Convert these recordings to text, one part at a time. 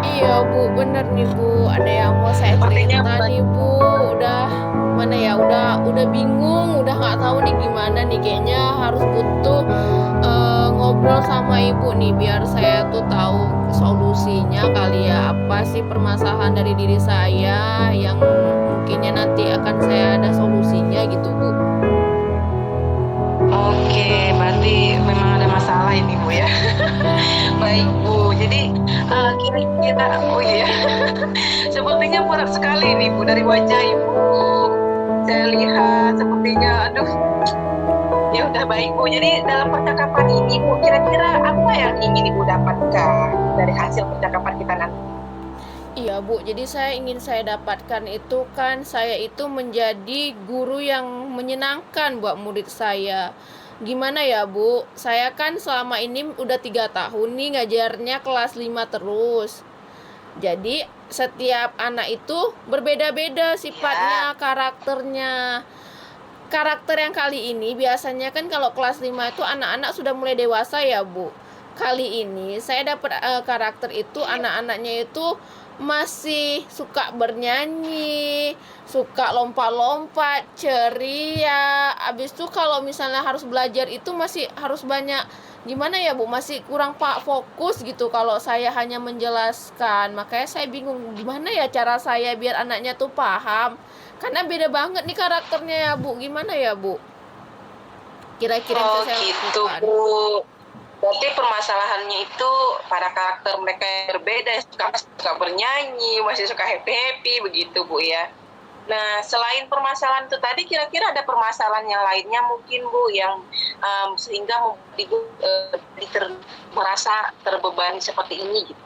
Iya Bu, bener nih Bu. Ada yang mau saya Sepertinya cerita nih Bu. Udah mana ya? Udah bingung, udah nggak tahu nih gimana nih. Kayaknya harus butuh ngobrol sama Ibu nih biar saya tuh tahu solusinya kali ya. Apa sih permasalahan dari diri saya yang mungkinnya nanti akan saya ada solusinya gitu Bu. oke, berarti memang ada masalah ini Bu ya. Baik Bu, jadi kira-kira, oh iya, sepertinya berat sekali ini Bu dari wajah Ibu. Saya lihat sepertinya, aduh, ya udah baik Bu. Jadi dalam percakapan ini Bu, kira-kira apa yang ingin Ibu dapatkan dari hasil percakapan kita nanti? Iya Bu, jadi saya dapatkan itu kan saya itu menjadi guru yang menyenangkan buat murid saya. Gimana ya Bu, saya kan selama ini udah 3 tahun nih ngajarnya kelas 5 terus. Jadi setiap anak itu berbeda-beda sifatnya, Ya, karakternya. Karakter yang kali ini biasanya kan kalau kelas 5 itu anak-anak sudah mulai dewasa ya Bu. Kali ini saya dapat karakter itu anak-anaknya itu masih suka bernyanyi, suka lompat-lompat, ceria. Abis itu kalau misalnya harus belajar itu masih harus banyak gimana ya Bu, masih kurang pak fokus gitu kalau saya hanya menjelaskan. Makanya saya bingung gimana ya cara saya biar anaknya tuh paham, karena beda banget nih karakternya ya Bu. Gimana ya Bu, kira-kira yang oh bisa saya gitu lakukan? Bu. Berarti permasalahannya itu pada karakter mereka yang berbeda, suka bernyanyi, masih suka happy-happy begitu Bu ya. Nah, selain permasalahan itu tadi, kira-kira ada permasalahan yang lainnya mungkin Bu yang sehingga membuat Ibu merasa terbebani seperti ini gitu.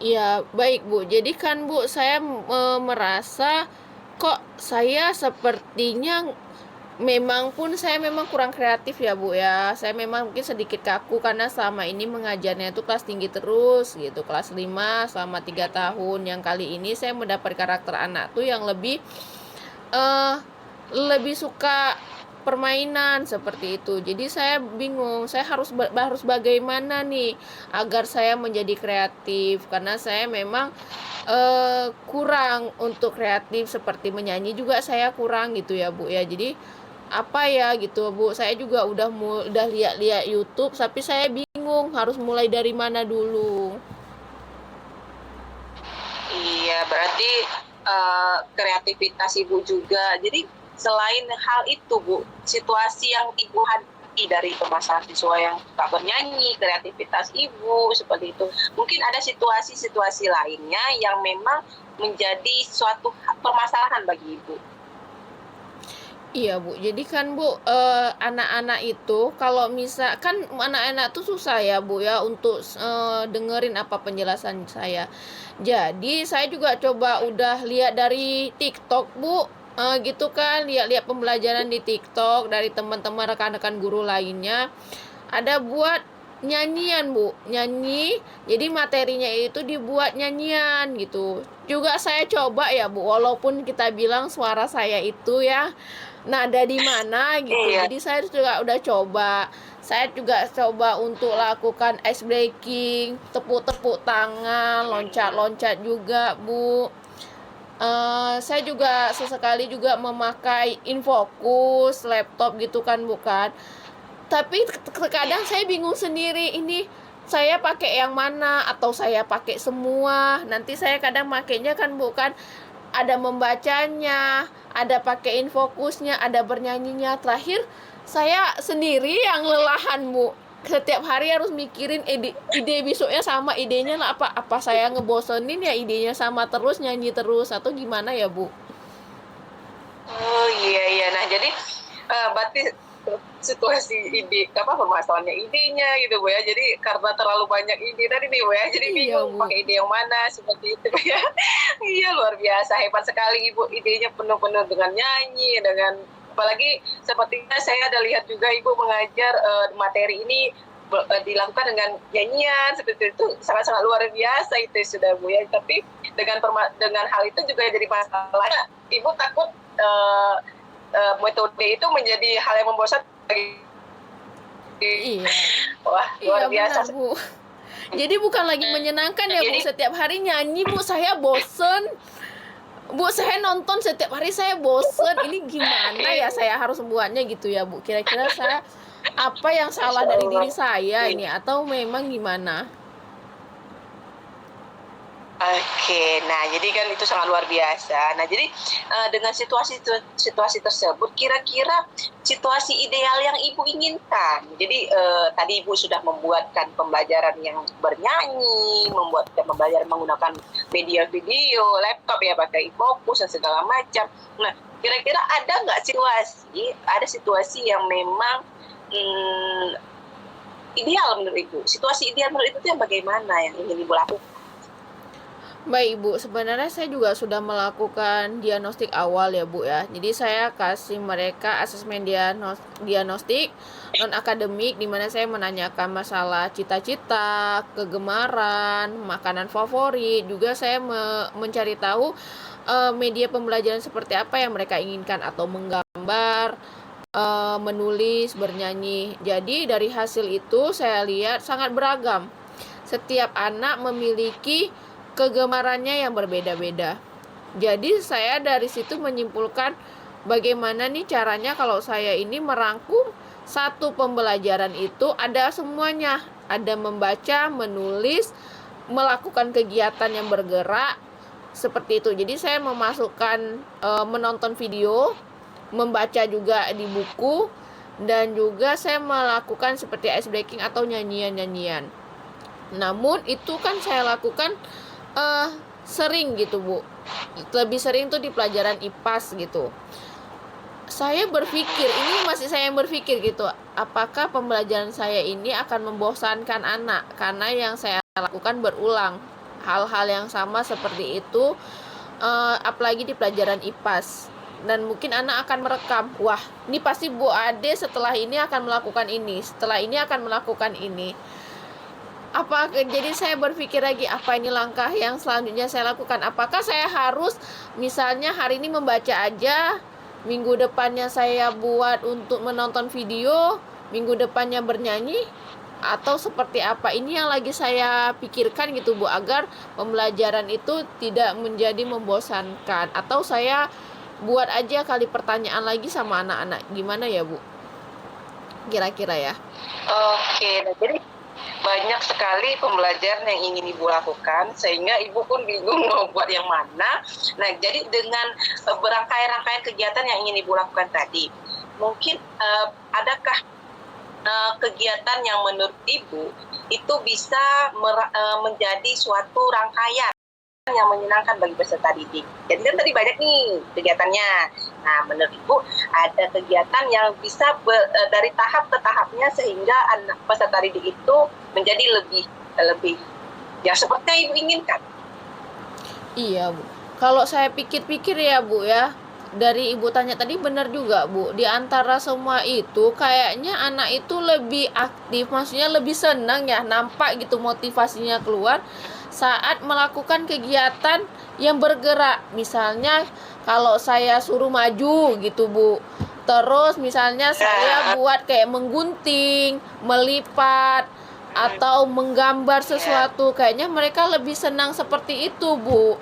Iya, baik Bu. Jadi kan Bu, saya merasa kok saya sepertinya saya memang kurang kreatif ya Bu ya. Saya memang mungkin sedikit kaku karena selama ini mengajarnya itu kelas tinggi terus gitu, kelas 5 selama 3 tahun. Yang kali ini saya mendapat karakter anak tuh yang eh lebih suka permainan seperti itu. Jadi saya bingung, saya harus bagaimana nih agar saya menjadi kreatif, karena saya memang kurang untuk kreatif, seperti menyanyi juga saya kurang gitu ya Bu ya. Jadi apa ya gitu Bu, saya juga udah lihat-lihat YouTube tapi saya bingung harus mulai dari mana dulu. Iya, berarti kreativitas Ibu juga. Jadi selain hal itu Bu, situasi yang Ibu hadapi dari permasalahan siswa yang suka bernyanyi, kreativitas Ibu seperti itu. Mungkin ada situasi-situasi lainnya yang memang menjadi suatu permasalahan bagi Ibu. Iya Bu, jadi kan Bu, anak-anak itu kalau kan anak-anak tuh susah ya Bu ya untuk dengerin apa penjelasan saya. Jadi saya juga coba udah lihat dari TikTok Bu, gitu kan, lihat-lihat pembelajaran di TikTok dari teman-teman rekan-rekan guru lainnya. Ada buat nyanyian Bu, nyanyi, jadi materinya itu dibuat nyanyian gitu. Juga saya coba ya Bu, walaupun kita bilang suara saya itu ya nada di mana gitu. Iya. Jadi saya juga udah coba. Saya juga coba untuk lakukan ice breaking, tepuk-tepuk tangan, loncat-loncat juga, Bu. Saya juga sesekali juga memakai infocus laptop gitu kan, bukan. Tapi terkadang saya bingung sendiri, ini saya pakai yang mana atau saya pakai semua. Nanti saya kadang makainya kan bukan ada membacanya, ada pakai infokusnya, ada bernyanyinya. Terakhir saya sendiri yang lelahan Bu. Setiap hari harus mikirin ide besoknya sama idenya lah, apa saya ngebosenin ya idenya sama terus nyanyi terus atau gimana ya Bu? Oh iya iya. Nah jadi berarti situasi ide apa permasalahannya idenya gitu Bu ya. Jadi karena terlalu banyak ide tadi nih Bu ya. Jadi Iya bingung Bu. pakai ide yang mana seperti itu Bu ya. Iya luar biasa hebat sekali Ibu, idenya penuh-penuh dengan nyanyi, dengan apalagi sepertinya saya ada lihat juga Ibu mengajar materi ini dilakukan dengan nyanyian seperti itu, sangat-sangat luar biasa itu sudah Bu ya. Tapi dengan hal itu juga jadi masalahnya Ibu takut metode itu menjadi hal yang membosankan. Iya. Wah Iya luar benar biasa. Bu. Jadi bukan lagi menyenangkan ya Bu, Jadi setiap hari nyanyi Bu, saya bosen. Bu, saya nonton setiap hari saya bosen. Ini gimana ya saya harus membuatnya gitu ya Bu. Kira-kira saya apa yang salah Masya dari Allah. diri saya Iya. ini atau memang gimana? Oke, nah jadi kan itu sangat luar biasa. Nah jadi dengan situasi tersebut, kira-kira situasi ideal yang ibu inginkan. Jadi tadi ibu sudah membuatkan pembelajaran yang bernyanyi, membuatkan pembelajaran menggunakan media video, laptop ya pakai fokus dan segala macam. Nah kira-kira ada situasi yang memang ideal menurut ibu? Situasi ideal menurut ibu itu yang bagaimana yang ingin ibu lakukan? Baik Bu, sebenarnya saya juga sudah melakukan diagnostik awal ya Bu ya. Jadi saya kasih mereka asesmen diagnostik non-akademik, di mana saya menanyakan masalah cita-cita, kegemaran, makanan favorit. Juga saya mencari tahu media pembelajaran seperti apa yang mereka inginkan, atau menggambar, menulis, bernyanyi. Jadi dari hasil itu saya lihat sangat beragam. Setiap anak memiliki kegemarannya yang berbeda-beda. Jadi saya dari situ menyimpulkan bagaimana nih caranya kalau saya ini merangkum satu pembelajaran itu ada semuanya. Ada membaca, menulis, melakukan kegiatan yang bergerak, seperti itu. Jadi saya memasukkan menonton video, membaca juga di buku, dan juga saya melakukan seperti ice breaking atau nyanyian-nyanyian. Namun itu kan saya lakukan sering gitu Bu, lebih sering tuh di pelajaran IPAS gitu. Saya berpikir, ini masih saya yang berpikir gitu, apakah pembelajaran saya ini akan membosankan anak, karena yang saya lakukan berulang hal-hal yang sama seperti itu, apalagi di pelajaran IPAS. Dan mungkin anak akan merekam, wah ini pasti Bu Ade setelah ini akan melakukan ini, setelah ini akan melakukan ini. Jadi saya berpikir lagi, apa ini langkah yang selanjutnya saya lakukan? Apakah saya harus misalnya hari ini membaca aja, minggu depannya saya buat untuk menonton video, minggu depannya bernyanyi, atau seperti apa? Ini yang lagi saya pikirkan gitu Bu, agar pembelajaran itu tidak menjadi membosankan. Atau saya buat aja kali pertanyaan lagi sama anak-anak, gimana ya Bu? Kira-kira ya. Oke, nah jadi banyak sekali pembelajaran yang ingin ibu lakukan sehingga ibu pun bingung mau buat yang mana. Nah jadi dengan berangkai-rangkaian kegiatan yang ingin ibu lakukan tadi, mungkin adakah kegiatan yang menurut ibu itu bisa menjadi suatu rangkaian yang menyenangkan bagi peserta didik? Jadi kan tadi banyak nih kegiatannya. Nah, menurut ibu ada kegiatan yang bisa dari tahap ke tahapnya sehingga anak peserta didik itu menjadi lebih ya seperti yang ibu inginkan. Iya Bu, kalau saya pikir-pikir ya Bu ya, dari ibu tanya tadi benar juga Bu. Di antara semua itu kayaknya anak itu lebih aktif, maksudnya lebih senang ya, nampak gitu motivasinya keluar saat melakukan kegiatan yang bergerak. Misalnya kalau saya suruh maju gitu Bu, terus misalnya saya buat kayak menggunting, melipat, atau menggambar sesuatu, kayaknya mereka lebih senang seperti itu Bu,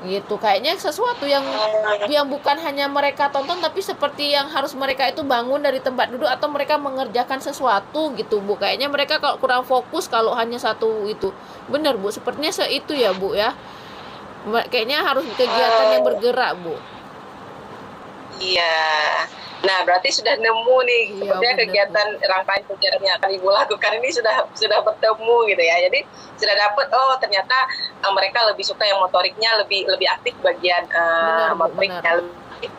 gitu. Kayaknya sesuatu yang bukan hanya mereka tonton, tapi seperti yang harus mereka itu bangun dari tempat duduk atau mereka mengerjakan sesuatu gitu Bu. Kayaknya mereka kalau kurang fokus kalau hanya satu itu. Bener Bu, sepertinya itu ya Bu ya. Kayaknya harus kegiatan yang bergerak Bu. Iya. Nah, berarti sudah nemu nih, Iya, sepertinya bener, kegiatan rangkaian kegiatan yang akan ibu lakukan ini sudah bertemu gitu ya. Jadi sudah dapat, oh ternyata mereka lebih suka yang motoriknya lebih aktif bagian motoriknya, lebih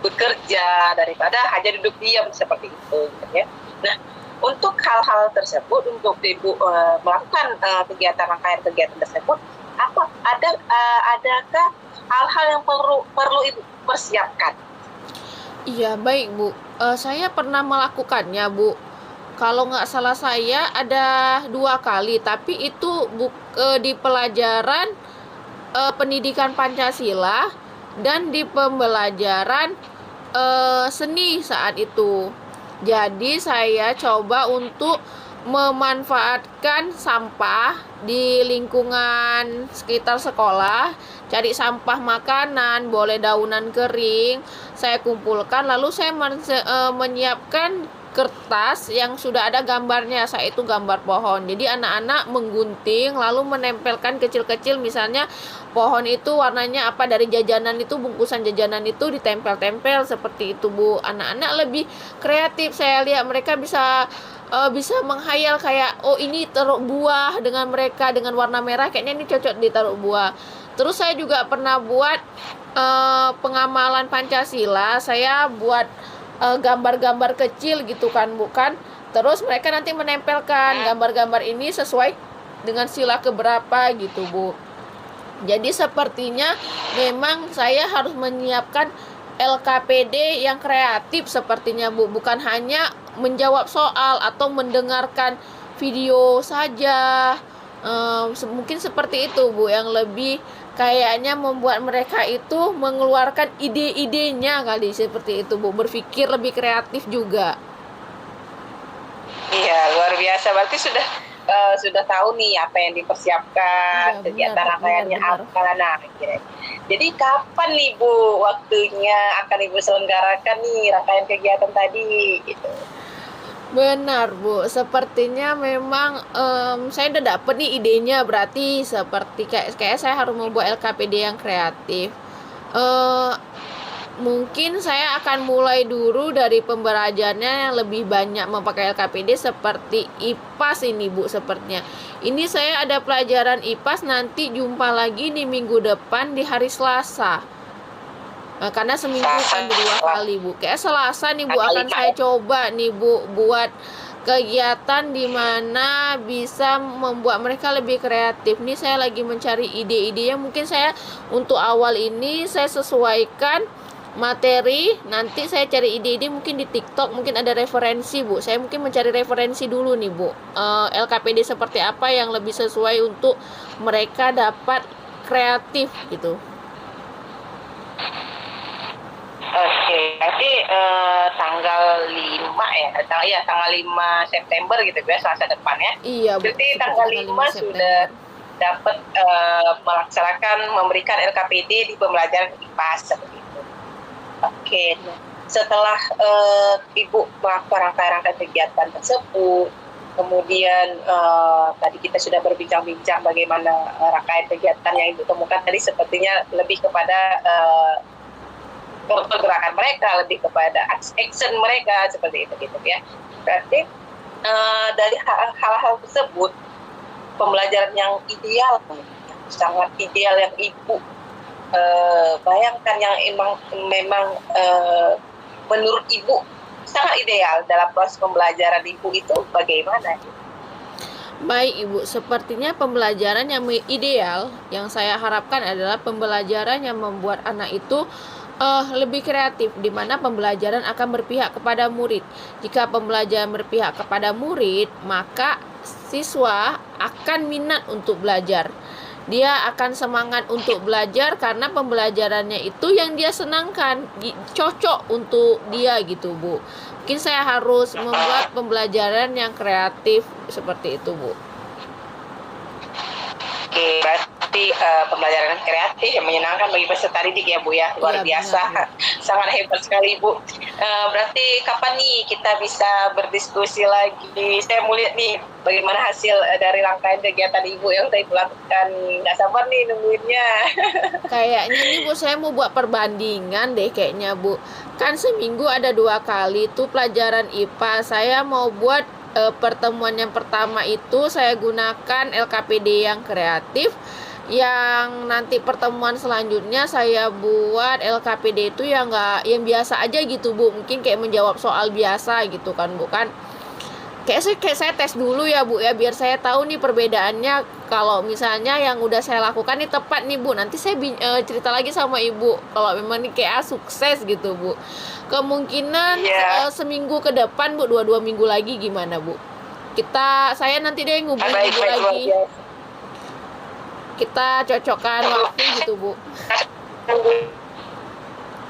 bekerja daripada hanya duduk diam seperti itu gitu ya. Nah, untuk hal-hal tersebut, untuk ibu melakukan kegiatan rangkaian kegiatan tersebut, adakah hal-hal yang perlu ibu persiapkan? Iya, baik Bu. Saya pernah melakukannya Bu. Kalau nggak salah saya ada 2 kali, tapi itu di pelajaran pendidikan Pancasila dan di pembelajaran seni saat itu. Jadi saya coba untuk memanfaatkan sampah di lingkungan sekitar sekolah, cari sampah makanan, boleh daunan kering, saya kumpulkan, lalu saya menyiapkan kertas yang sudah ada gambarnya, saya itu gambar pohon. Jadi anak-anak menggunting lalu menempelkan kecil-kecil, misalnya pohon itu warnanya apa, dari jajanan itu, bungkusan jajanan itu ditempel-tempel seperti itu, Bu. Anak-anak lebih kreatif, saya lihat mereka bisa menghayal kayak, oh ini taruh buah dengan mereka dengan warna merah, kayaknya ini cocok ditaruh buah. Terus saya juga pernah buat pengamalan Pancasila, saya buat gambar-gambar kecil gitu kan, bukan? Terus mereka nanti menempelkan gambar-gambar ini sesuai dengan sila keberapa gitu, Bu. Jadi sepertinya memang saya harus menyiapkan LKPD yang kreatif sepertinya, Bu. Bukan hanya menjawab soal atau mendengarkan video saja. Mungkin seperti itu, Bu, yang lebih kayaknya membuat mereka itu mengeluarkan ide-idenya kali, seperti itu, Bu. Berpikir lebih kreatif juga. Iya, luar biasa. Berarti sudah tahu nih apa yang dipersiapkan, kegiatan rangkaiannya apa. Nah, jadi kapan nih Bu waktunya akan Ibu selenggarakan nih rangkaian kegiatan tadi gitu? Benar, Bu. Sepertinya memang saya udah dapet nih idenya, berarti seperti kayak saya harus membuat LKPD yang kreatif. Mungkin saya akan mulai dulu dari pembelajarannya yang lebih banyak memakai LKPD seperti IPAS ini, Bu, sepertinya. Ini saya ada pelajaran IPAS, nanti jumpa lagi di minggu depan di hari Selasa. Karena seminggu kan 2 kali, Bu. Kayak Selasa nih, Bu, akan saya coba nih, Bu, buat kegiatan di mana bisa membuat mereka lebih kreatif. Nih saya lagi mencari ide-idenya. Mungkin saya untuk awal ini saya sesuaikan materi, nanti saya cari ide-ide mungkin di TikTok, mungkin ada referensi, Bu. Saya mungkin mencari referensi dulu nih, Bu. LKPD seperti apa yang lebih sesuai untuk mereka dapat kreatif gitu. Oke, nanti tanggal 5 ya, tanggal 5 September gitu ya, Selasa depan ya. Iya, Bu. Berarti tanggal 5 sudah dapat melaksanakan memberikan LKPD di pembelajaran IPAS seperti itu. Oke, setelah Ibu melakukan rangkaian kegiatan tersebut, kemudian tadi kita sudah berbincang-bincang bagaimana rangkaian kegiatan yang Ibu temukan tadi sepertinya lebih kepada pergerakan mereka, lebih kepada action mereka seperti itu gitu ya. Berarti dari hal-hal tersebut pembelajaran yang ideal, sangat ideal yang Ibu bayangkan, yang memang menurut Ibu sangat ideal dalam proses pembelajaran Ibu itu bagaimana? Baik, Ibu, sepertinya pembelajaran yang ideal yang saya harapkan adalah pembelajaran yang membuat anak itu lebih kreatif, di mana pembelajaran akan berpihak kepada murid. Jika pembelajaran berpihak kepada murid, maka siswa akan minat untuk belajar. Dia akan semangat untuk belajar karena pembelajarannya itu yang dia senangkan, cocok untuk dia gitu, Bu. Mungkin saya harus membuat pembelajaran yang kreatif seperti itu, Bu. Oke, berarti pembelajaran kreatif yang menyenangkan bagi peserta didik ya, Bu ya. Luar biasa. Benar. Sangat hebat sekali, Bu. Berarti kapan nih kita bisa berdiskusi lagi? Saya mau lihat nih bagaimana hasil dari rangkaian kegiatan Ibu yang tadi lakukan. Nggak sabar nih nungguinnya. Kayaknya nih, Bu, saya mau buat perbandingan deh kayaknya, Bu. Kan seminggu ada 2 kali tuh pelajaran IPA. Saya mau buat pertemuan yang pertama itu saya gunakan LKPD yang kreatif. Yang nanti pertemuan selanjutnya saya buat LKPD itu yang biasa aja gitu, Bu. Mungkin kayak menjawab soal biasa gitu kan, Bu, kan. Kayak saya tes dulu ya, Bu ya, biar saya tahu nih perbedaannya. Kalau misalnya yang udah saya lakukan nih tepat nih, Bu, nanti saya cerita lagi sama Ibu kalau memang nih kayak sukses gitu, Bu. Kemungkinan seminggu ke depan, Bu, 2 minggu lagi gimana, Bu? Saya nanti deh ngubungin Ibu lagi. Kita cocokkan waktu gitu, Bu.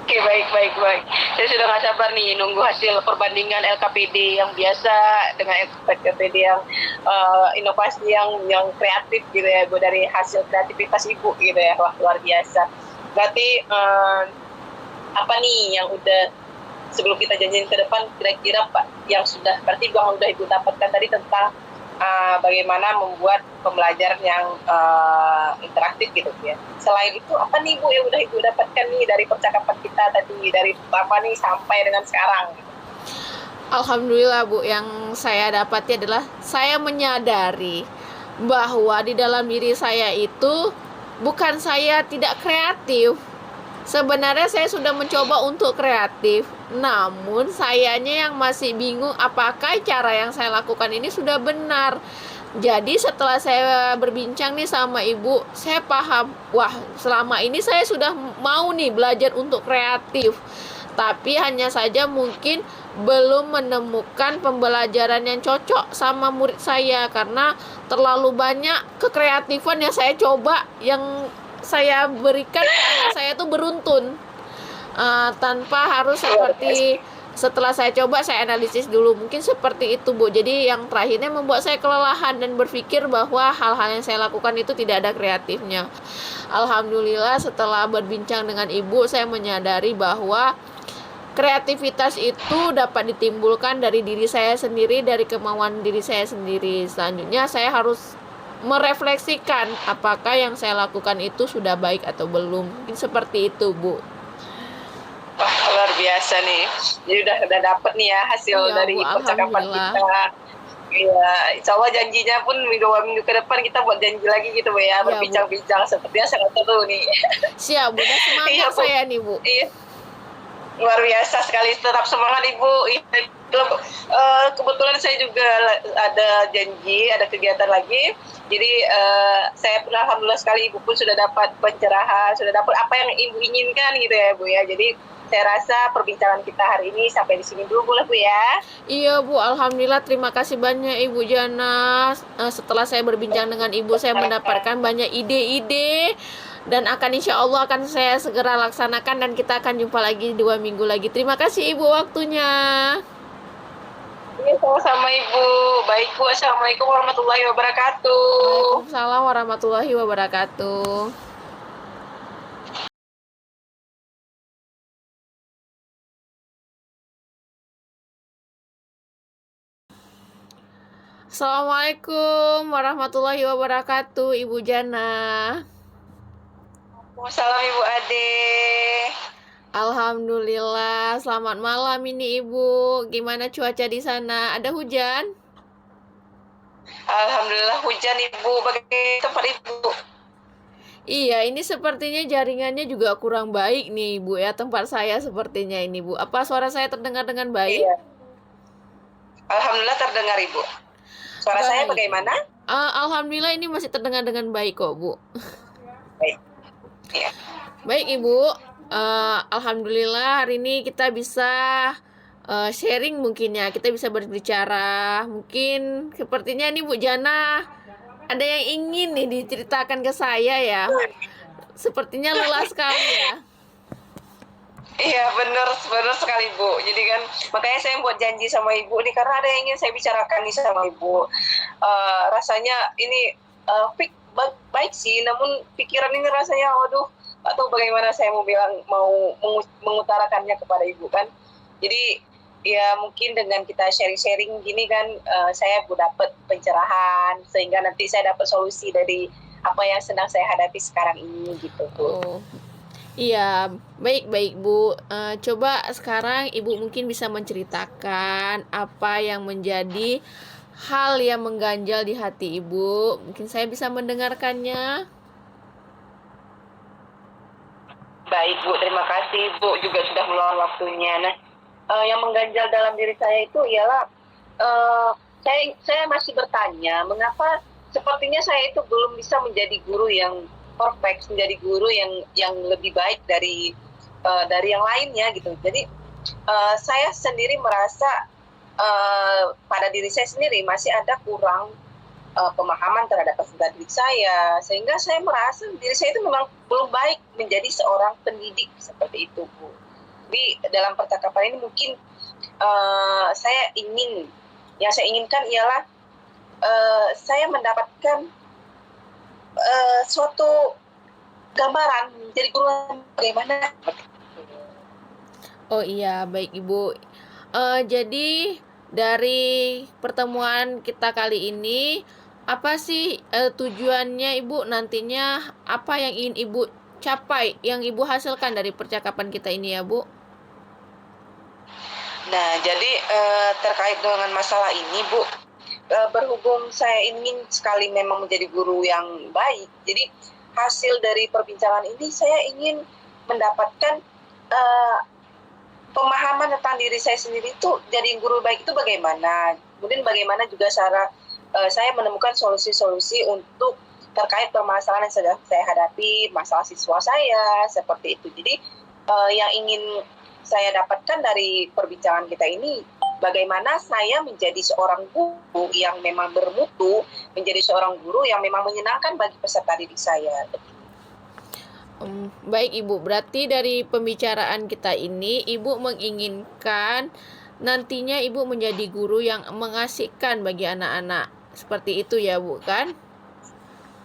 Oke, baik. Saya sudah nggak sabar nih nunggu hasil perbandingan LKPD yang biasa dengan LKPD yang inovasi yang kreatif gitu ya, Bu, dari hasil kreativitas Ibu gitu ya. Wah, luar biasa. Berarti apa nih yang udah sebelum kita janjiin ke depan kira-kira Pak yang sudah berarti yang udah Ibu dapatkan tadi tentang bagaimana membuat pembelajaran yang interaktif gitu ya. Selain itu apa nih Bu yang udah Ibu dapatkan nih dari percakapan kita tadi dari pertama nih sampai dengan sekarang gitu. Alhamdulillah Bu, yang saya dapati adalah saya menyadari bahwa di dalam diri saya itu bukan saya tidak kreatif. Sebenarnya saya sudah mencoba untuk kreatif, namun sayanya yang masih bingung apakah cara yang saya lakukan ini sudah benar. Jadi setelah saya berbincang nih sama ibu, saya paham, wah selama ini saya sudah mau nih belajar untuk kreatif. Tapi hanya saja mungkin belum menemukan pembelajaran yang cocok sama murid saya karena terlalu banyak kekreatifan yang saya coba, yang saya berikan ke anak saya itu beruntun, tanpa harus seperti setelah saya coba saya analisis dulu, mungkin seperti itu Bu. Jadi yang terakhirnya membuat saya kelelahan dan berpikir bahwa hal-hal yang saya lakukan itu tidak ada kreatifnya. Alhamdulillah setelah berbincang dengan ibu saya menyadari bahwa kreativitas itu dapat ditimbulkan dari diri saya sendiri, dari kemauan diri saya sendiri. Selanjutnya saya harus merefleksikan apakah yang saya lakukan itu sudah baik atau belum. Mungkin seperti itu Bu. Wah, luar biasa nih. Jadi udah dapet nih ya hasil dari Bu, percakapan kita. Iya, insya Allah janjinya pun dua minggu ke depan kita buat janji lagi gitu Bu ya, berbincang-bincang sepertinya sangat seru nih. Siap Bu, udah semangat iya, saya nih Bu. Iya. Luar biasa sekali, tetap semangat Ibu. Kebetulan saya juga ada janji, ada kegiatan lagi. Jadi saya pun alhamdulillah sekali Ibu pun sudah dapat pencerahan, sudah dapat apa yang Ibu inginkan gitu ya Bu ya. Jadi saya rasa perbincangan kita hari ini sampai di sini dulu boleh Bu ya. Iya Bu, alhamdulillah terima kasih banyak Ibu Jana. Setelah saya berbincang dengan Ibu saya mendapatkan banyak ide-ide dan insya Allah akan saya segera laksanakan dan kita akan jumpa lagi 2 minggu lagi. Terima kasih Ibu waktunya. Iya, sama-sama Ibu. Baik Bu, Assalamualaikum warahmatullahi wabarakatuh. Waalaikumsalam warahmatullahi wabarakatuh. Assalamualaikum warahmatullahi wabarakatuh, Ibu Jana. Waalaikumsalam Ibu Ade. Alhamdulillah, selamat malam ini Ibu. Gimana cuaca di sana? Ada hujan? Alhamdulillah hujan Ibu. Bagaimana tempat Ibu? Iya, ini sepertinya jaringannya juga kurang baik nih Ibu ya, tempat saya sepertinya ini Bu. Apa suara saya terdengar dengan baik? Iya. Alhamdulillah terdengar Ibu. Suara baik. Saya bagaimana? Alhamdulillah ini masih terdengar dengan baik kok Bu. Baik. Iya. Baik Ibu. Alhamdulillah hari ini kita bisa sharing mungkin ya, kita bisa berbicara. Mungkin sepertinya nih Bu Jana ada yang ingin nih diceritakan ke saya ya. Sepertinya lelah sekali ya. Iya benar sekali Bu. Jadi kan makanya saya buat janji sama Ibu nih karena ada yang ingin saya bicarakan nih sama Ibu. Rasanya ini baik sih, namun pikiran ini rasanya waduh atau bagaimana saya mau mengutarakannya kepada Ibu kan. Jadi ya mungkin dengan kita sharing-sharing gini kan saya dapat pencerahan sehingga nanti saya dapat solusi dari apa yang sedang saya hadapi sekarang ini gitu Bu. Oh. Iya, baik Bu. Coba sekarang Ibu mungkin bisa menceritakan apa yang menjadi hal yang mengganjal di hati Ibu. Mungkin saya bisa mendengarkannya. Baik Bu, terima kasih Bu juga sudah meluangkan waktunya. Nah, yang mengganjal dalam diri saya itu ialah saya masih bertanya mengapa sepertinya saya itu belum bisa menjadi guru yang perfect, menjadi guru yang lebih baik dari yang lainnya gitu. Jadi saya sendiri merasa pada diri saya sendiri masih ada kurang pemahaman terhadap kesulitan diri saya, sehingga saya merasa diri saya itu memang belum baik menjadi seorang pendidik seperti itu Bu. Tapi dalam percakapan ini mungkin yang saya inginkan ialah saya mendapatkan suatu gambaran jadi guru bagaimana. Oh iya, baik Ibu. Jadi dari pertemuan kita kali ini, apa sih tujuannya Ibu nantinya? Apa yang ingin Ibu capai, yang Ibu hasilkan dari percakapan kita ini ya Bu? Nah, jadi terkait dengan masalah ini, Bu, berhubung saya ingin sekali memang menjadi guru yang baik, jadi hasil dari perbincangan ini saya ingin mendapatkan pemahaman tentang diri saya sendiri itu jadi guru baik itu bagaimana. Kemudian bagaimana juga cara saya menemukan solusi-solusi untuk terkait permasalahan yang sedang saya hadapi, masalah siswa saya, seperti itu. Jadi yang ingin saya dapatkan dari perbincangan kita ini, bagaimana saya menjadi seorang guru yang memang bermutu, menjadi seorang guru yang memang menyenangkan bagi peserta didik saya. Baik Ibu, berarti dari pembicaraan kita ini, Ibu menginginkan nantinya Ibu menjadi guru yang mengasihkan bagi anak-anak. Seperti itu ya Bu, kan?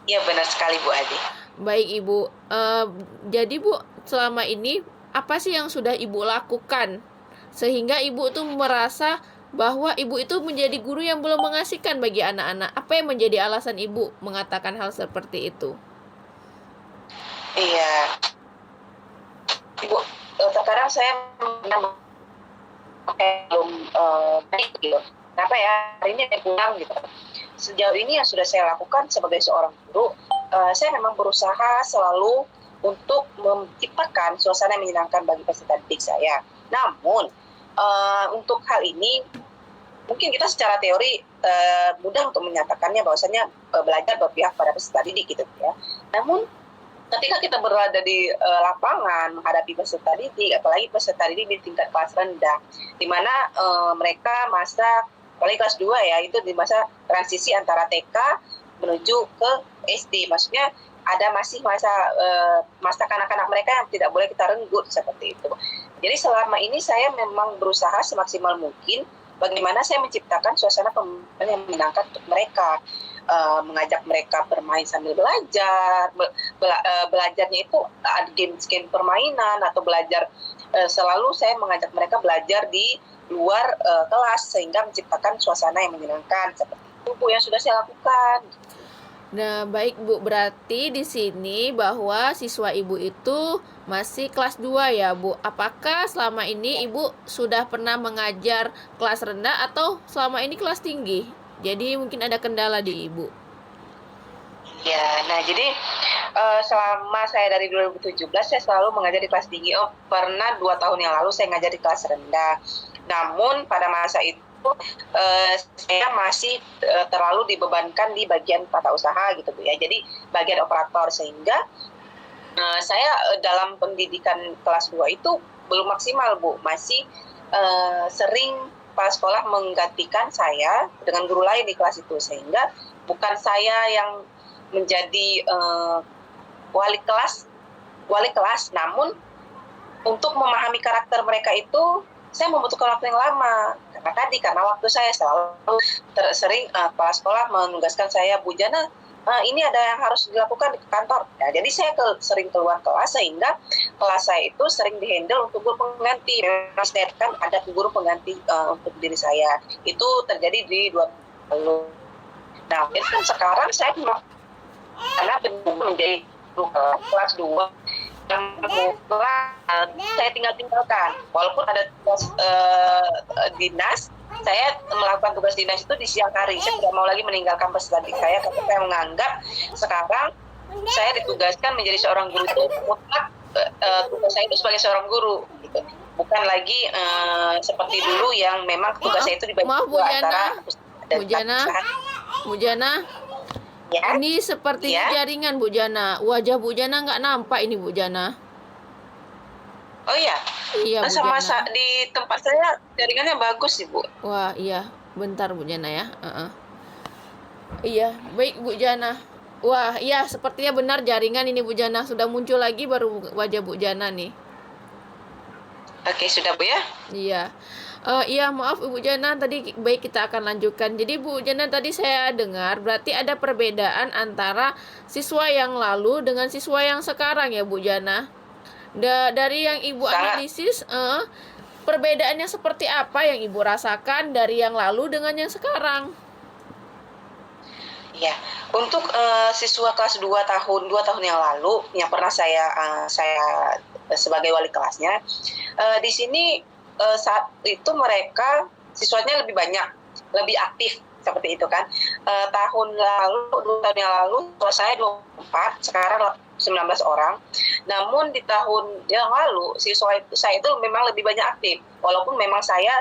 Iya benar sekali Bu Adi. Baik Ibu, jadi Bu, selama ini apa sih yang sudah Ibu lakukan sehingga Ibu tuh merasa bahwa Ibu itu menjadi guru yang belum mengasihkan bagi anak-anak? Apa yang menjadi alasan Ibu mengatakan hal seperti itu? Iya, Ibu, terkadang saya belum baik gitu. Kenapa ya hari ini saya pulang gitu. Sejauh ini yang sudah saya lakukan sebagai seorang guru, saya memang berusaha selalu untuk menciptakan suasana yang menyenangkan bagi peserta didik saya. Namun untuk hal ini mungkin kita secara teori mudah untuk menyatakannya bahwasanya belajar berpihak pada peserta didik gitu ya. Namun ketika kita berada di lapangan menghadapi peserta didik, apalagi peserta didik di tingkat kelas rendah, di mana mereka apalagi kelas 2 ya, itu di masa transisi antara TK menuju ke SD. Maksudnya ada masih masa kanak-kanak mereka yang tidak boleh kita renggut seperti itu. Jadi selama ini saya memang berusaha semaksimal mungkin bagaimana saya menciptakan suasana pembelajaran yang menyenangkan untuk mereka. Mengajak mereka bermain sambil belajar, belajarnya itu ada game permainan atau belajar, selalu saya mengajak mereka belajar di luar kelas sehingga menciptakan suasana yang menyenangkan seperti itu Bu yang sudah saya lakukan. Nah, baik Bu, berarti di sini bahwa siswa Ibu itu masih kelas 2 ya Bu. Apakah selama ini Ibu sudah pernah mengajar kelas rendah atau selama ini kelas tinggi? Jadi mungkin ada kendala di Ibu. Ya, nah jadi selama saya dari 2017 saya selalu mengajar di kelas tinggi. Pernah 2 tahun yang lalu saya ngajar di kelas rendah. Namun pada masa itu saya masih terlalu dibebankan di bagian tata usaha gitu Bu ya. Jadi bagian operator, sehingga saya dalam pendidikan kelas 2 itu belum maksimal Bu. Masih sering kepala sekolah menggantikan saya dengan guru lain di kelas itu, sehingga bukan saya yang menjadi wali kelas, namun untuk memahami karakter mereka itu saya membutuhkan waktu yang lama, karena waktu saya selalu sering kepala sekolah menugaskan saya, Bu Jana, ini ada yang harus dilakukan di kantor. Ya, jadi saya sering keluar kelas, sehingga kelas saya itu sering dihandle untuk guru pengganti. Kan ada guru pengganti untuk diri saya. Itu terjadi di 2020. Nah, jadi kan sekarang saya karena menjadi kelas 2 yang saya tinggalkan. Walaupun ada tugas dinas, saya melakukan tugas dinas itu di siang hari. Saya tidak mau lagi meninggalkan peserta didik saya, karena saya menganggap sekarang saya ditugaskan menjadi seorang guru itu mutlak, tugas saya itu sebagai seorang guru gitu. Bukan lagi seperti dulu yang memang tugas saya itu dibagi antara Bu Jana, ya? Ini sepertinya jaringan Bu Jana. Wajah Bu Jana nggak nampak ini Bu Jana. Oh iya? Iya Bu Jana. Di tempat saya jaringannya bagus sih Bu. Wah iya, bentar Bu Jana ya. Iya, baik Bu Jana. Wah iya, sepertinya benar jaringan ini Bu Jana. Sudah muncul lagi baru wajah Bu Jana nih. Oke, sudah Bu ya? Iya. Iya, maaf Ibu Jana, tadi baik kita akan lanjutkan. Jadi Bu Jana tadi saya dengar berarti ada perbedaan antara siswa yang lalu dengan siswa yang sekarang ya Bu Jana. Dari yang Ibu Sangat. analisis, perbedaannya seperti apa yang Ibu rasakan dari yang lalu dengan yang sekarang? Ya, untuk siswa kelas 2 tahun yang lalu yang pernah saya sebagai wali kelasnya, di sini saat itu mereka siswanya lebih banyak, lebih aktif seperti itu kan. Tahun lalu, 2 tahun yang lalu, siswa saya 24, sekarang 19 orang. Namun di tahun yang lalu saya itu memang lebih banyak aktif. Walaupun memang saya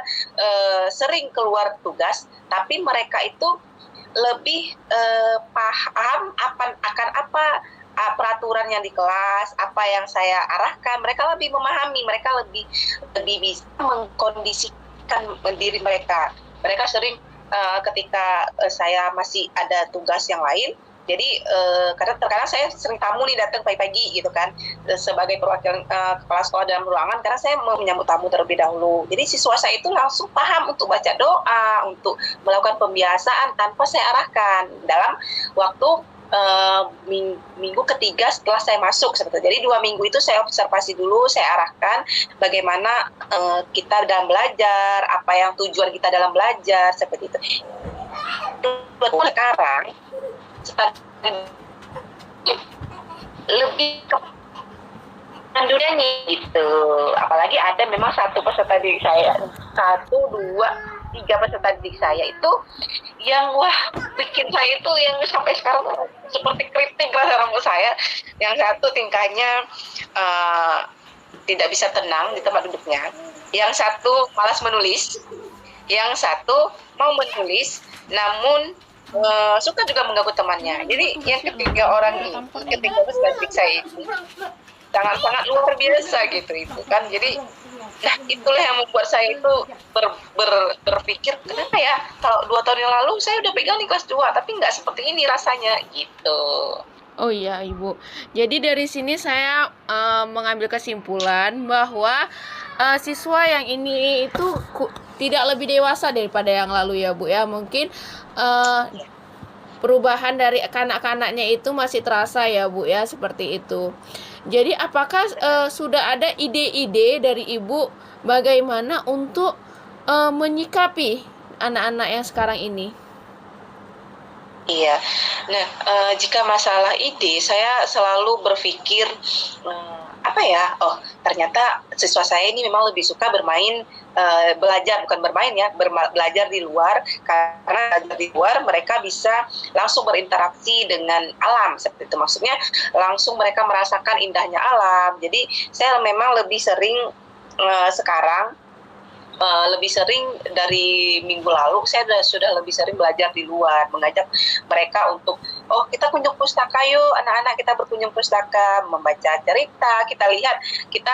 sering keluar tugas, tapi mereka itu lebih paham akan apa peraturan yang di kelas, apa yang saya arahkan. Mereka lebih memahami, mereka lebih bisa mengkondisikan diri mereka. Mereka sering ketika saya masih ada tugas yang lain, jadi kadang saya sering tamu nih datang pagi-pagi gitu kan, sebagai perwakilan kepala sekolah dalam ruangan, karena saya mau menyambut tamu terlebih dahulu. Jadi siswa saya itu langsung paham untuk baca doa, untuk melakukan pembiasaan tanpa saya arahkan dalam waktu minggu ketiga setelah saya masuk seperti itu. Jadi 2 minggu itu saya observasi dulu, saya arahkan bagaimana kita dalam belajar, apa yang tujuan kita dalam belajar seperti itu. Sekarang lebih ke dunianya gitu. Apalagi ada memang satu peserta didik saya, 1, 2, 3 peserta didik saya itu yang bikin saya itu yang sampai sekarang seperti kritik rasa rambut saya. Yang satu tingkahnya tidak bisa tenang di tempat duduknya, yang satu malas menulis, yang satu mau menulis namun suka juga mengganggu temannya. Jadi yang ketiga peserta didik saya itu sangat-sangat luar biasa gitu itu kan. Jadi itulah yang membuat saya itu berpikir, kenapa ya kalau 2 tahun yang lalu saya udah pegang di kelas 2 tapi nggak seperti ini rasanya gitu. Oh iya Ibu. Jadi dari sini saya mengambil kesimpulan bahwa siswa yang ini itu tidak lebih dewasa daripada yang lalu ya Bu ya. Mungkin perubahan dari kanak-kanaknya itu masih terasa ya Bu ya, seperti itu. Jadi apakah sudah ada ide-ide dari Ibu bagaimana untuk menyikapi anak-anak yang sekarang ini? Iya. Nah, jika masalah ide, saya selalu berpikir apa ya? Oh, ternyata siswa saya ini memang lebih suka bermain, belajar, bukan bermain ya, belajar di luar. Karena belajar di luar mereka bisa langsung berinteraksi dengan alam seperti itu. Maksudnya langsung mereka merasakan indahnya alam. Jadi saya memang lebih sering sekarang lebih sering dari minggu lalu saya sudah lebih sering belajar di luar, mengajak mereka untuk kita kunjung pustaka yuk anak-anak, kita berkunjung pustaka, membaca cerita, kita lihat, kita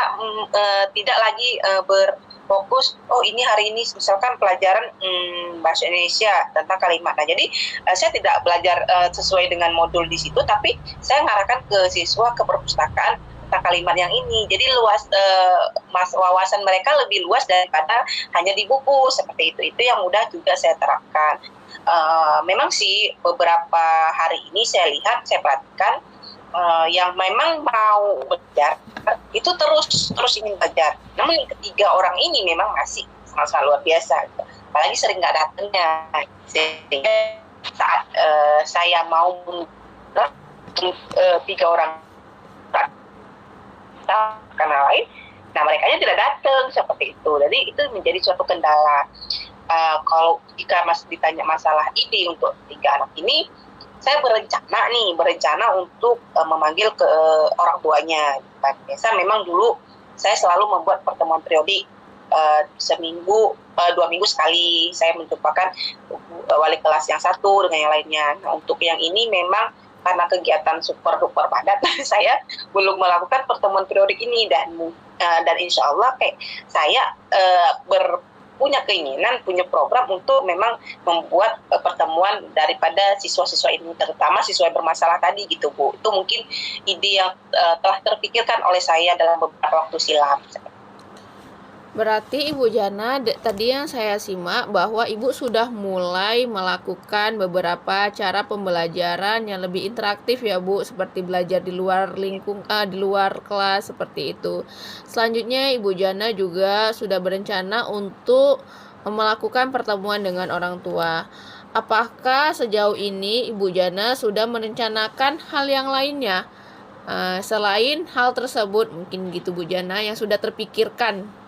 tidak lagi berfokus ini hari ini misalkan pelajaran bahasa Indonesia tentang kalimat. Nah, jadi saya tidak belajar sesuai dengan modul di situ, tapi saya mengarahkan ke siswa ke perpustakaan kalimat yang ini. Jadi luas wawasan mereka lebih luas daripada hanya di buku seperti itu. Itu yang mudah juga saya terapkan. Memang sih beberapa hari ini saya perhatikan yang memang mau belajar itu terus ingin belajar. Namun yang ketiga orang ini memang masih sangat luar biasa. Apalagi sering nggak datangnya. Sehingga saat saya mau 3 orang karena lain, nah mereka tidak datang seperti itu. Jadi itu menjadi suatu kendala. Kalau jika masih ditanya masalah ide untuk 3 anak ini, saya berencana untuk memanggil ke orang tuanya. Biasa memang dulu saya selalu membuat pertemuan periodik, seminggu 2 minggu sekali saya menjumpakan wali kelas yang satu dengan yang lainnya. Nah, untuk yang ini memang karena kegiatan super duper padat, saya belum melakukan pertemuan periodik ini, dan insya Allah saya punya keinginan, punya program untuk memang membuat pertemuan daripada siswa-siswa ini, terutama siswa yang bermasalah tadi gitu Bu. Itu mungkin ide yang telah terpikirkan oleh saya dalam beberapa waktu silam. Berarti Ibu Jana, tadi yang saya simak bahwa Ibu sudah mulai melakukan beberapa cara pembelajaran yang lebih interaktif ya Bu, seperti belajar di luar di luar kelas seperti itu. Selanjutnya Ibu Jana juga sudah berencana untuk melakukan pertemuan dengan orang tua. Apakah sejauh ini Ibu Jana sudah merencanakan hal yang lainnya? Selain hal tersebut, mungkin gitu Bu Jana, yang sudah terpikirkan.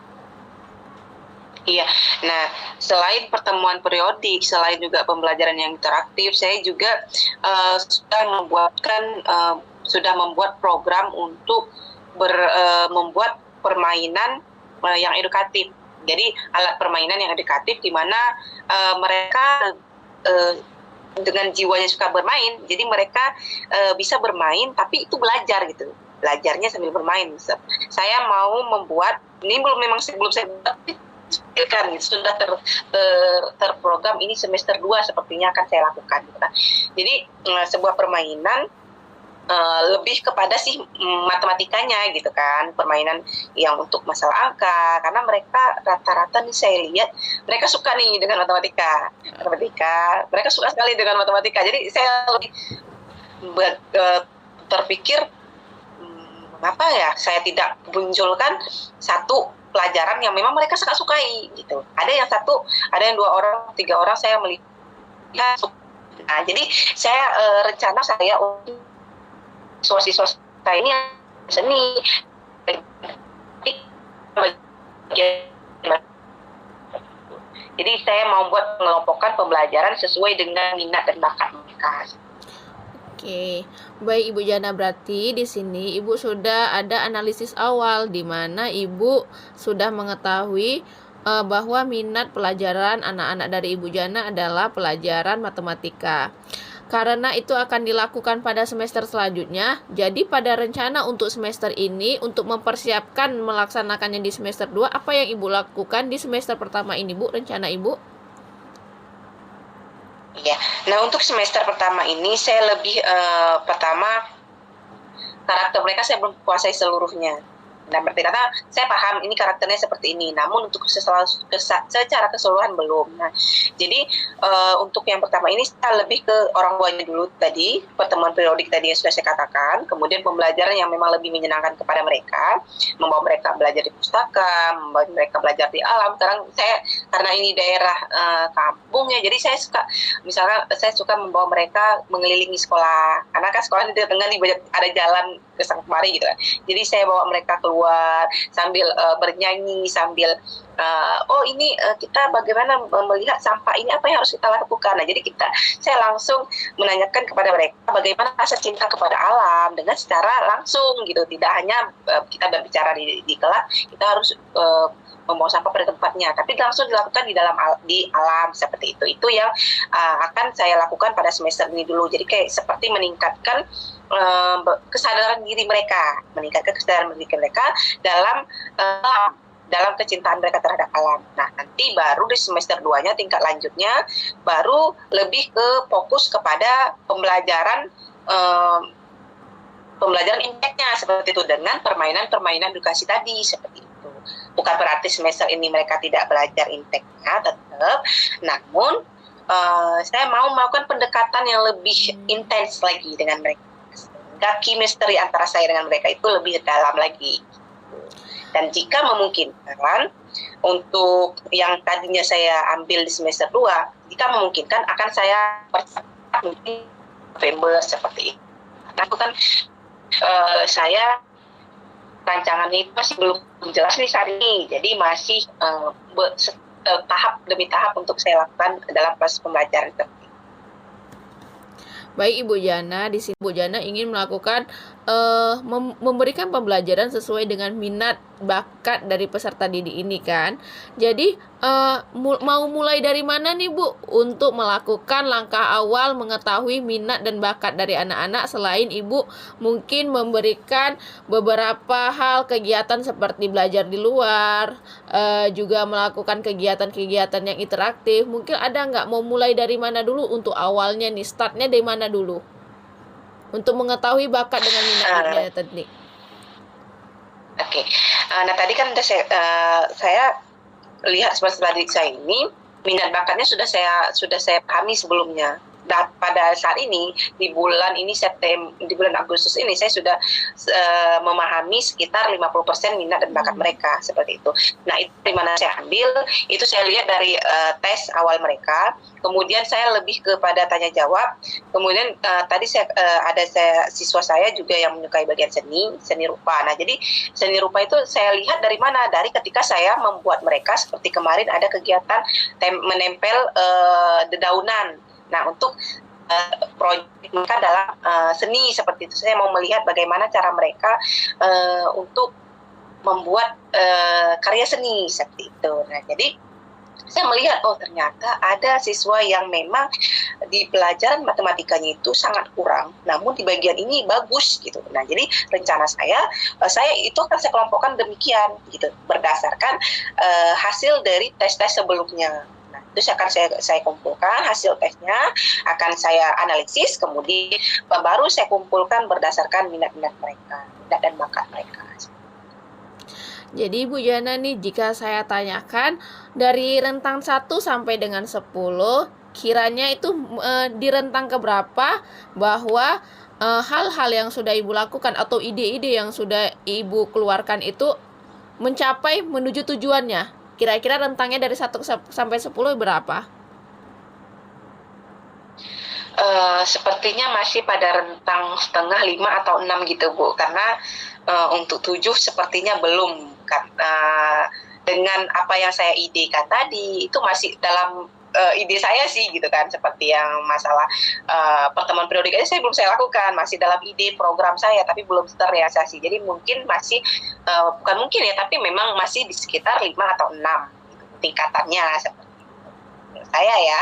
Iya, nah selain pertemuan periodik, selain juga pembelajaran yang interaktif, saya juga sudah membuat program untuk membuat permainan yang edukatif. Jadi alat permainan yang edukatif di mana mereka dengan jiwanya suka bermain, jadi mereka bisa bermain tapi itu belajar gitu, belajarnya sambil bermain. Saya mau membuat ini sebelum saya buat kan sudah terprogram ini semester 2 sepertinya akan saya lakukan gitu kan. Jadi sebuah permainan lebih kepada sih matematikanya gitu kan, permainan yang untuk masalah angka, karena mereka rata-rata nih saya lihat mereka suka nih dengan matematika, mereka suka sekali dengan matematika. Jadi saya lebih terpikir mengapa ya saya tidak munculkan satu pelajaran yang memang mereka sukai gitu. Ada yang 2 orang, 3 orang saya melihat. Nah, jadi saya rencana saya untuk siswa-siswa saya ini seni. Jadi saya mau buat mengelompokkan pembelajaran sesuai dengan minat dan bakat mereka. Oke, baik Ibu Jana, berarti di sini Ibu sudah ada analisis awal di mana Ibu sudah mengetahui bahwa minat pelajaran anak-anak dari Ibu Jana adalah pelajaran matematika. Karena itu akan dilakukan pada semester selanjutnya, jadi pada rencana untuk semester ini, untuk mempersiapkan melaksanakannya di semester 2, apa yang Ibu lakukan di semester pertama ini Bu, rencana Ibu? Iya. Nah, untuk semester pertama ini saya lebih pertama karakter mereka saya belum kuasai seluruhnya. Nah, berarti kata saya paham ini karakternya seperti ini, namun untuk secara keseluruhan belum. Nah, jadi untuk yang pertama ini saya lebih ke orang tuanya dulu tadi, pertemuan periodik tadi yang sudah saya katakan, kemudian pembelajaran yang memang lebih menyenangkan kepada mereka, membawa mereka belajar di pustaka, membawa mereka belajar di alam. Sekarang saya karena ini daerah kampung ya, jadi saya suka membawa mereka mengelilingi sekolah, karena kan sekolah di tengah ada jalan ke sana kemari gitu kan. Jadi saya bawa mereka keluar sambil bernyanyi, sambil kita bagaimana melihat sampah ini, apa yang harus kita lakukan. Nah, jadi saya langsung menanyakan kepada mereka bagaimana rasa cinta kepada alam dengan secara langsung gitu, tidak hanya kita berbicara di kelas, kita harus membawa sampah pada tempatnya, tapi langsung dilakukan di alam seperti itu yang akan saya lakukan pada semester ini dulu. Jadi kayak seperti meningkatkan kesadaran diri mereka dalam kecintaan mereka terhadap alam. Nah, nanti baru di semester 2-nya tingkat lanjutnya baru lebih ke fokus kepada pembelajaran impact-nya seperti itu dengan permainan edukasi tadi seperti itu. Bukan berarti semester ini mereka tidak belajar impact-nya, tetap, namun saya mau melakukan pendekatan yang lebih intens lagi dengan mereka. Chemistry antara saya dengan mereka itu lebih dalam lagi. Dan jika memungkinkan untuk yang tadinya saya ambil di semester 2, jika memungkinkan akan saya percepat mungkin November seperti itu. Nah, itu kan saya rancangan itu masih belum jelas nih saat ini, jadi masih tahap demi tahap untuk saya lakukan dalam proses pembelajaran itu. Baik Ibu Jana, di sini Ibu Jana ingin melakukan memberikan pembelajaran sesuai dengan minat bakat dari peserta didik ini kan. Jadi mau mulai dari mana nih Bu untuk melakukan langkah awal mengetahui minat dan bakat dari anak-anak, selain Ibu mungkin memberikan beberapa hal kegiatan seperti belajar di luar, juga melakukan kegiatan-kegiatan yang interaktif. Mungkin ada nggak, mau mulai dari mana dulu untuk awalnya nih, startnya dari mana dulu untuk mengetahui bakat dengan minat tadi? Oke. Nah tadi kan saya lihat setelah diri saya ini minat bakatnya sudah saya pahami sebelumnya. Dan pada saat ini di bulan Agustus ini saya sudah memahami sekitar 50% minat dan bakat mereka seperti itu. Nah itu di mana saya ambil itu saya lihat dari tes awal mereka. Kemudian saya lebih kepada tanya jawab. Kemudian tadi ada siswa saya juga yang menyukai bagian seni rupa. Nah jadi seni rupa itu saya lihat dari mana? Dari ketika saya membuat mereka seperti kemarin ada kegiatan menempel dedaunan. Nah, untuk proyek mereka dalam seni seperti itu, saya mau melihat bagaimana cara mereka untuk membuat karya seni seperti itu. Nah, jadi saya melihat ternyata ada siswa yang memang di pelajaran matematikanya itu sangat kurang, namun di bagian ini bagus gitu. Nah, jadi rencana saya itu akan saya kelompokkan demikian gitu, berdasarkan hasil dari tes-tes sebelumnya. Terus akan saya kumpulkan hasil tesnya, akan saya analisis, kemudian baru saya kumpulkan berdasarkan minat-minat mereka, minat dan bakat mereka. Jadi Bu Jana nih, jika saya tanyakan dari rentang 1 sampai dengan 10, kiranya itu di rentang keberapa bahwa hal-hal yang sudah Ibu lakukan atau ide-ide yang sudah Ibu keluarkan itu mencapai menuju tujuannya? Kira-kira rentangnya dari 1 sampai 10 berapa? Sepertinya masih pada rentang setengah, 5 atau 6 gitu Bu. Karena untuk 7 sepertinya belum. Dengan apa yang saya idekan tadi, itu masih dalam ide saya sih gitu kan, seperti yang masalah pertemuan periodik aja belum saya lakukan, masih dalam ide program saya tapi belum terrealisasi. Jadi mungkin masih bukan mungkin ya, tapi memang masih di sekitar 5 atau 6 gitu, tingkatannya seperti itu. Saya ya.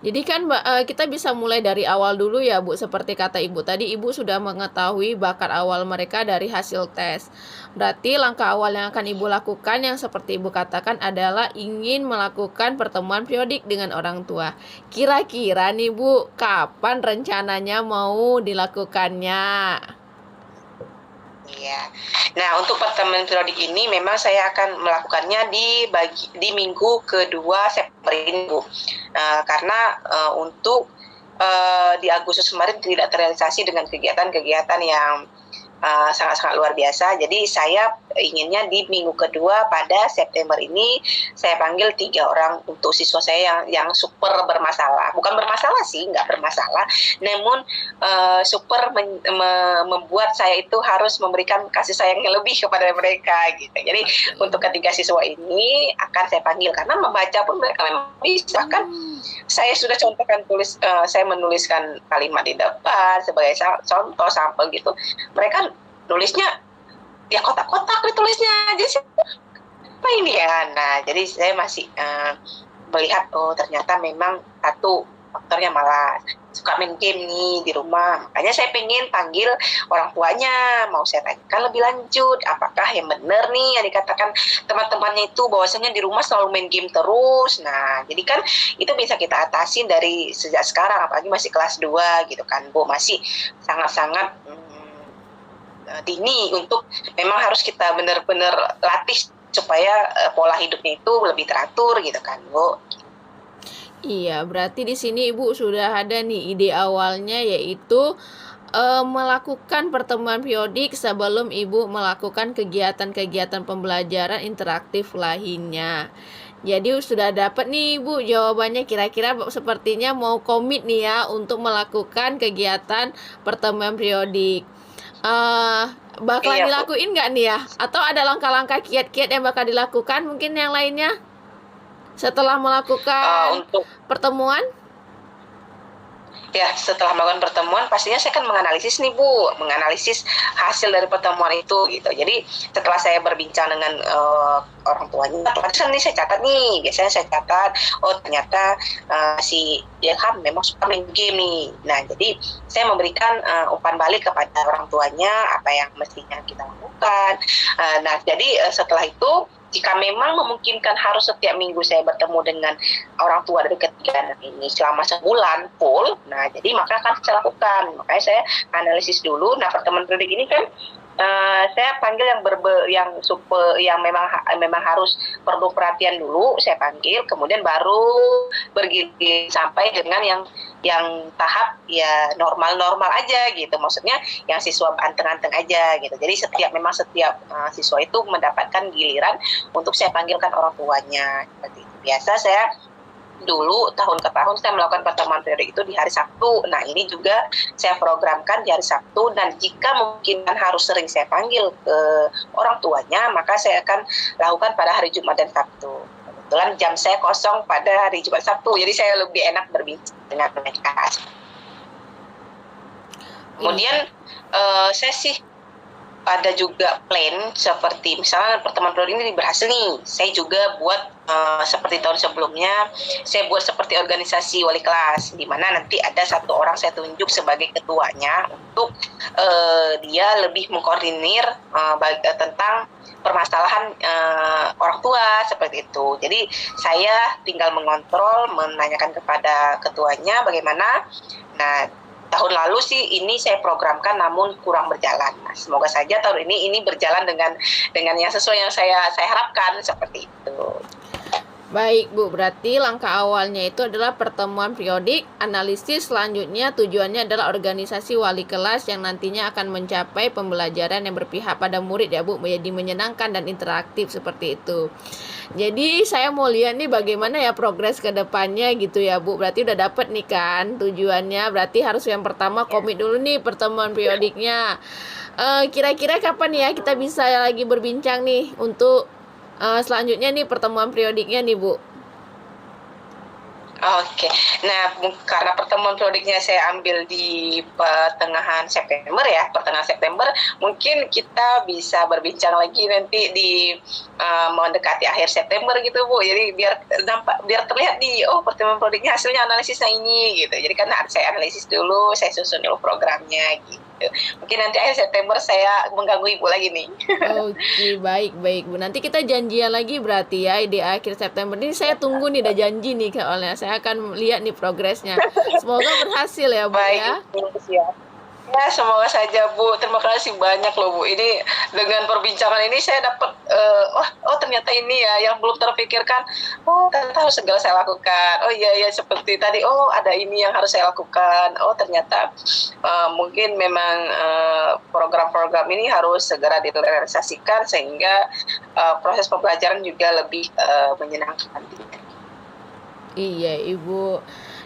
Jadi kan kita bisa mulai dari awal dulu ya Bu, seperti kata Ibu tadi, Ibu sudah mengetahui bakat awal mereka dari hasil tes. Berarti langkah awal yang akan Ibu lakukan yang seperti Ibu katakan adalah ingin melakukan pertemuan periodik dengan orang tua. Kira-kira nih Bu, kapan rencananya mau dilakukannya? Iya. Nah, untuk pertemuan periodik ini memang saya akan melakukannya di minggu kedua September ini, Bu. Karena untuk di Agustus kemarin tidak terrealisasi dengan kegiatan-kegiatan yang sangat-sangat luar biasa. Jadi saya inginnya di minggu kedua pada September ini saya panggil 3 orang untuk siswa saya yang super bermasalah. Bukan bermasalah sih, nggak bermasalah. Namun super membuat saya itu harus memberikan kasih sayang yang lebih kepada mereka gitu. Jadi untuk ketiga siswa ini akan saya panggil karena membaca pun mereka memang bisa kan. Saya sudah contohkan saya menuliskan kalimat di depan sebagai contoh sampel gitu. Mereka nulisnya ya kotak-kotak ditulisnya, jadi apa ini ya. Nah jadi saya masih melihat ternyata memang satu faktornya malah suka main game nih di rumah. Makanya saya pengen panggil orang tuanya, mau saya tanyakan lebih lanjut apakah yang benar nih yang dikatakan teman-temannya itu bahwasanya di rumah selalu main game terus. Nah jadi kan itu bisa kita atasi dari sejak sekarang, apalagi masih kelas 2 gitu kan Bu, masih sangat-sangat dini untuk memang harus kita benar-benar latih supaya pola hidupnya itu lebih teratur gitu kan Bu. Iya, berarti di sini Ibu sudah ada nih ide awalnya, yaitu melakukan pertemuan periodik sebelum Ibu melakukan kegiatan-kegiatan pembelajaran interaktif lainnya. Jadi sudah dapat nih Ibu jawabannya, kira-kira sepertinya mau komit nih ya untuk melakukan kegiatan pertemuan periodik. Bakalan dilakuin nggak nih ya? Atau ada langkah-langkah kiat-kiat yang bakal dilakukan mungkin yang lainnya setelah melakukan pertemuan? Ya, setelah melakukan pertemuan, pastinya saya akan menganalisis nih Bu, menganalisis hasil dari pertemuan itu gitu. Jadi setelah saya berbincang dengan orang tuanya, kan nih saya catat nih, biasanya saya catat, ternyata si Ilham memang suka main game nih. Nah, jadi saya memberikan umpan balik kepada orang tuanya apa yang mestinya kita lakukan. Nah, jadi setelah itu jika memang memungkinkan harus setiap minggu saya bertemu dengan orang tua dari ketiga anak ini selama sebulan full, nah jadi maka akan saya lakukan. Makanya saya analisis dulu. Nah pertemuan periodik ini kan Saya panggil yang super, yang memang harus perlu perhatian dulu, saya panggil, kemudian baru bergilir sampai dengan yang tahap ya normal-normal aja gitu. Maksudnya yang siswa anteng-anteng aja gitu. Jadi memang setiap siswa itu mendapatkan giliran untuk saya panggilkan orang tuanya. Seperti itu. Biasa saya dulu tahun ke tahun saya melakukan pertemuan periodik itu di hari Sabtu. Nah, ini juga saya programkan di hari Sabtu, dan jika memungkinkan harus sering saya panggil ke orang tuanya, maka saya akan lakukan pada hari Jumat dan Sabtu. Kebetulan jam saya kosong pada hari Jumat Sabtu, jadi saya lebih enak berbincang dengan mereka. Kemudian saya sih ada juga plan seperti misalnya pertemuan periode ini berhasil nih, saya juga buat seperti tahun sebelumnya, saya buat seperti organisasi wali kelas, di mana nanti ada satu orang saya tunjuk sebagai ketuanya untuk dia lebih mengkoordinir tentang permasalahan orang tua seperti itu. Jadi saya tinggal mengontrol, menanyakan kepada ketuanya bagaimana. Nah, tahun lalu sih ini saya programkan namun kurang berjalan. Nah, semoga saja tahun ini berjalan dengan yang sesuai yang saya harapkan seperti itu. Baik Bu, berarti langkah awalnya itu adalah pertemuan periodik, analisis, selanjutnya tujuannya adalah organisasi wali kelas yang nantinya akan mencapai pembelajaran yang berpihak pada murid ya Bu, menjadi menyenangkan dan interaktif seperti itu. Jadi saya mau lihat nih bagaimana ya progres ke depannya gitu ya Bu. Berarti udah dapet nih kan tujuannya, berarti harus yang pertama komit dulu nih pertemuan periodiknya. Kira-kira kapan ya kita bisa lagi berbincang nih untuk selanjutnya nih pertemuan periodiknya nih Bu. Oke, nah karena pertemuan periodiknya saya ambil di pertengahan September, mungkin kita bisa berbincang lagi nanti di mendekati akhir September gitu Bu. Jadi biar terlihat pertemuan periodiknya hasilnya analisisnya ini gitu. Jadi kan saya analisis dulu, saya susun dulu programnya gitu. Mungkin nanti akhir September saya mengganggu Ibu lagi nih. Oke, baik Bu. Nanti kita janjian lagi berarti ya di akhir September ini. Saya tunggu nih, udah janji nih soalnya. Saya akan lihat nih progresnya. Semoga berhasil ya Bu. Baik, ya. Ya, semoga saja Bu. Terima kasih banyak loh Bu. Ini dengan perbincangan ini saya dapat ternyata ini ya yang belum terpikirkan. Ternyata harus segera saya lakukan. Iya seperti tadi. Ada ini yang harus saya lakukan. Ternyata mungkin memang program-program ini harus segera direalisasikan sehingga proses pembelajaran juga lebih menyenangkan. Iya Ibu.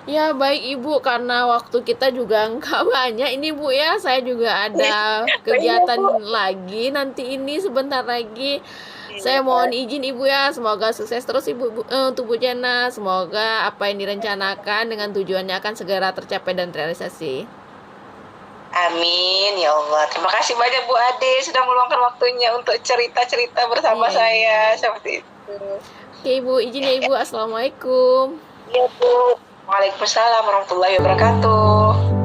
Ya baik Ibu, karena waktu kita juga nggak banyak ini Bu ya. Saya juga ada kegiatan lagi nanti ini sebentar lagi. Saya mohon izin Ibu ya. Semoga sukses terus Ibu untuk Bu Jana. Semoga apa yang direncanakan dengan tujuannya akan segera tercapai dan terrealisasi. Amin ya Allah. Terima kasih banyak Bu Ade sudah meluangkan waktunya untuk cerita-cerita bersama saya seperti itu. Oke Ibu, izin ya Ibu. Assalamualaikum. Iya Bu. Waalaikumsalam warahmatullahi wabarakatuh.